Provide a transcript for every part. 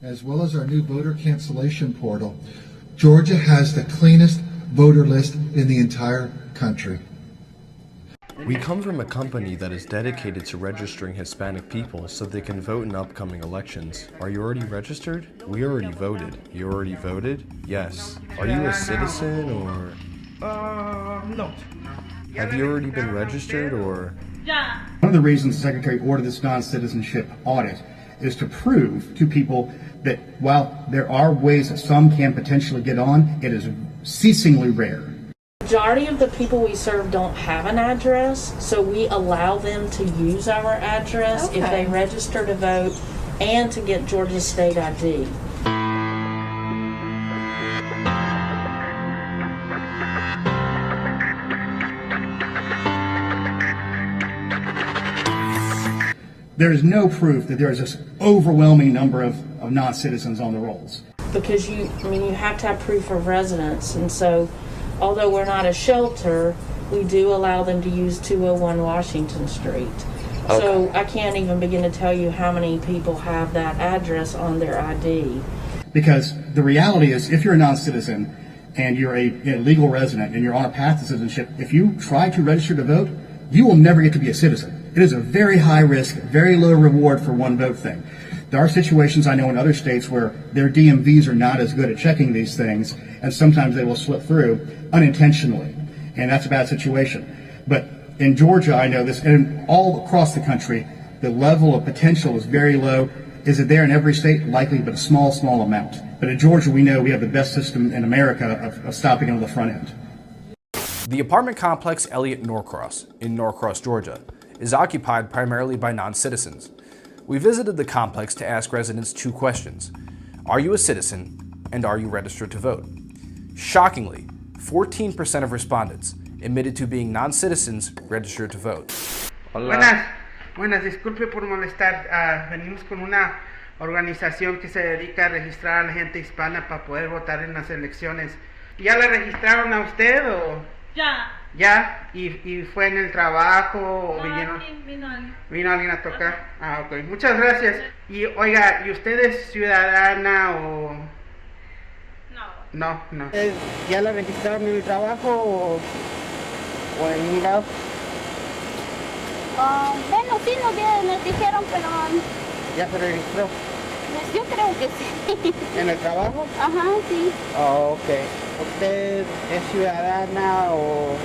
As well as our new voter cancellation portal, Georgia has the cleanest voter list in the entire country. We come from a company that is dedicated to registering Hispanic people so they can vote in upcoming elections. Are you already registered? We already voted. You already voted? Yes. Are you a citizen or? No. Have you already been registered or? One of the reasons the Secretary ordered this non-citizenship audit is to prove to people that while there are ways that some can potentially get on, it is ceasingly rare. The majority of the people we serve don't have an address, so we allow them to use our address if they register to vote and to get Georgia state ID. There is no proof that there is this overwhelming number of non-citizens on the rolls. Because you have to have proof of residence, and so although we're not a shelter, we do allow them to use 201 Washington Street. Okay. So I can't even begin to tell you how many people have that address on their ID. Because the reality is, if you're a non-citizen and you're a legal resident and you're on a path to citizenship, if you try to register to vote, you will never get to be a citizen. It is a very high risk, very low reward for one vote thing. There are situations I know in other states where their DMVs are not as good at checking these things, and sometimes they will slip through unintentionally, and that's a bad situation. But in Georgia, I know this, and all across the country, the level of potential is very low. Is it there in every state? Likely, but a small amount. But in Georgia, we know we have the best system in America of stopping on the front end. The apartment complex Elliott Norcross in Norcross, Georgia, is occupied primarily by non-citizens. We visited the complex to ask residents 2 questions. Are you a citizen, and are you registered to vote? Shockingly, 14% of respondents admitted to being non-citizens registered to vote. Buenas, disculpe por molestar. Venimos con una organización que se dedica a registrar a la gente hispana para poder votar en las elecciones. ¿Ya la registraron a usted o? Ya. ¿Ya? ¿Y fue en el trabajo o vinieron? Vino alguien a tocar. Ok. Muchas gracias. Y oiga, ¿y usted es ciudadana o? No. ¿Ya la registraron en el trabajo o en un lado? Bueno, sí, nos dijeron, pero... ¿Ya se registró? Pues yo creo que sí. ¿En el trabajo? Ajá, sí. Oh, ok. ¿Usted es ciudadana o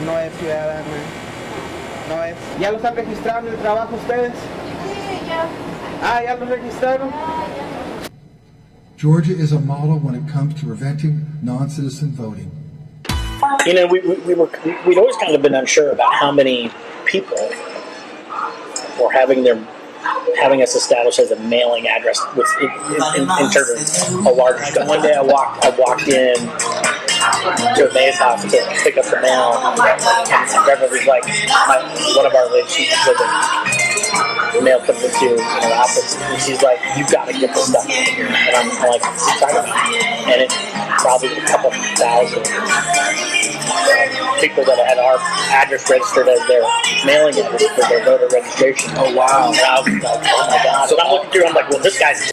no es ciudadana? No es. ¿Ya los han registrado en el trabajo ustedes? Sí, ya. ¿Ya los registraron? Georgia is a model when it comes to preventing non-citizen voting. You know, we'd always kind of been unsure about how many people were having us established as a mailing address in terms of a larger scope. One day I walked in to a mail's house to pick up the mail, and Beverly's like, one of our ladies, she's the mail comes into the office, and she's like, "You've got to get this stuff out of here." And I'm like, "What are you talking about?" And it probably a couple thousand people that had our address registered as their mailing address for their voter registration. Oh wow! And I was like, "Oh my god!" So I'm looking through, I'm like, "Well, this guy's